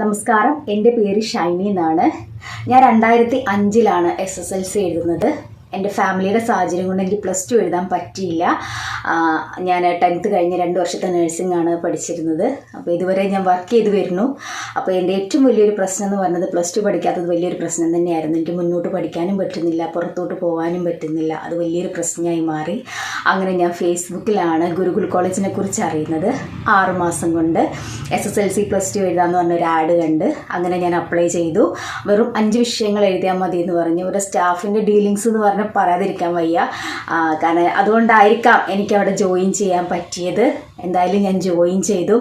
നമസ്കാരം, എൻ്റെ പേര് ഷൈനി എന്നാണ്. ഞാൻ 2005 SSLC എഴുതുന്നത്. എൻ്റെ ഫാമിലിയുടെ സാഹചര്യം കൊണ്ട് എനിക്ക് +2 എഴുതാൻ പറ്റിയില്ല. ഞാൻ 10th കഴിഞ്ഞ് 2 വർഷത്തെ നഴ്സിംഗ് ആണ് പഠിച്ചിരുന്നത്. അപ്പോൾ ഇതുവരെ ഞാൻ വർക്ക് ചെയ്ത് വരുന്നു. അപ്പോൾ എൻ്റെ ഏറ്റവും വലിയൊരു പ്രശ്നം എന്ന് പറയുന്നത് +2 പഠിക്കാത്തത് വലിയൊരു പ്രശ്നം തന്നെയായിരുന്നു. എനിക്ക് മുന്നോട്ട് പഠിക്കാനും പറ്റുന്നില്ല, പുറത്തോട്ട് പോകാനും പറ്റുന്നില്ല. അത് വലിയൊരു പ്രശ്നമായി മാറി. അങ്ങനെ ഞാൻ ഫേസ്ബുക്കിലാണ് ഗുരുകുൽ കോളേജിനെ കുറിച്ച് അറിയുന്നത്. 6 മാസം കൊണ്ട് SSLC +2 എഴുതാമെന്ന് പറഞ്ഞൊരു ആഡ് കണ്ട് അങ്ങനെ ഞാൻ അപ്ലൈ ചെയ്തു. വെറും 5 വിഷയങ്ങൾ എഴുതിയാൽ മതി എന്ന് പറഞ്ഞു. ഒരു സ്റ്റാഫിൻ്റെ ഡീലിങ്സ് എന്ന് പറഞ്ഞാൽ പറയാതിരിക്കാൻ വയ്യ. കാരണം അതുകൊണ്ടായിരിക്കാം എനിക്ക് അവിടെ ജോയിൻ ചെയ്യാൻ പറ്റിയത്. എന്തായാലും ഞാൻ ജോയിൻ ചെയ്തു.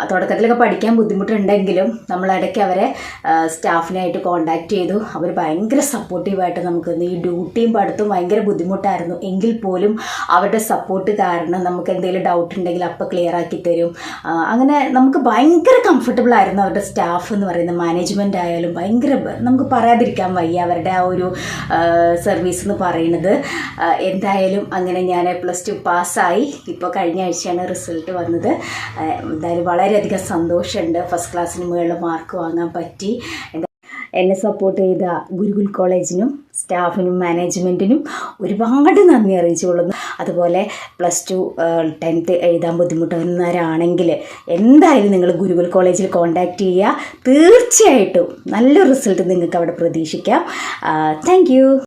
തുടക്കത്തിലൊക്കെ പഠിക്കാൻ ബുദ്ധിമുട്ടുണ്ടെങ്കിലും നമ്മളിടയ്ക്ക് അവരെ സ്റ്റാഫിനായിട്ട് കോണ്ടാക്ട് ചെയ്തു. അവർ ഭയങ്കര സപ്പോർട്ടീവായിട്ട് നമുക്ക് ഈ ഡ്യൂട്ടിയും പഠിത്തവും ഭയങ്കര ബുദ്ധിമുട്ടായിരുന്നു. എങ്കിൽ പോലും അവരുടെ സപ്പോർട്ട് കാരണം നമുക്ക് എന്തെങ്കിലും ഡൗട്ട് ഉണ്ടെങ്കിൽ അപ്പോൾ ക്ലിയർ ആക്കി തരും. അങ്ങനെ നമുക്ക് ഭയങ്കര കംഫർട്ടബിൾ ആയിരുന്നു അവരുടെ സ്റ്റാഫ് എന്ന് പറയുന്നത്. മാനേജ്മെൻ്റ് ആയാലും ഭയങ്കര, നമുക്ക് പറയാതിരിക്കാൻ വയ്യ അവരുടെ ആ ഒരു സർവീസ് എന്ന് പറയുന്നത്. എന്തായാലും അങ്ങനെ ഞാൻ +2 പാസ്സായി. ഇപ്പോൾ കഴിഞ്ഞ ആഴ്ചയാണ് റിസൾട്ട് വന്നത്. എന്തായാലും വളരെയധികം സന്തോഷമുണ്ട്. ഫസ്റ്റ് ക്ലാസ്സിന് മുകളിൽ മാർക്ക് വാങ്ങാൻ പറ്റി. എന്നെ സപ്പോർട്ട് ചെയ്ത ഗുരുകുൽ കോളേജിനും സ്റ്റാഫിനും മാനേജ്മെൻറ്റിനും ഒരുപാട് നന്ദി അറിയിച്ചുകൊള്ളുന്നു. അതുപോലെ +2 10th എഴുതാൻ ബുദ്ധിമുട്ടുന്നവരാണെങ്കിൽ എന്തായാലും നിങ്ങൾ ഗുരുകുൽ കോളേജിൽ കോൺടാക്റ്റ് ചെയ്യുക. തീർച്ചയായിട്ടും നല്ല റിസൾട്ട് നിങ്ങൾക്ക് അവിടെ പ്രതീക്ഷിക്കാം. Thank you.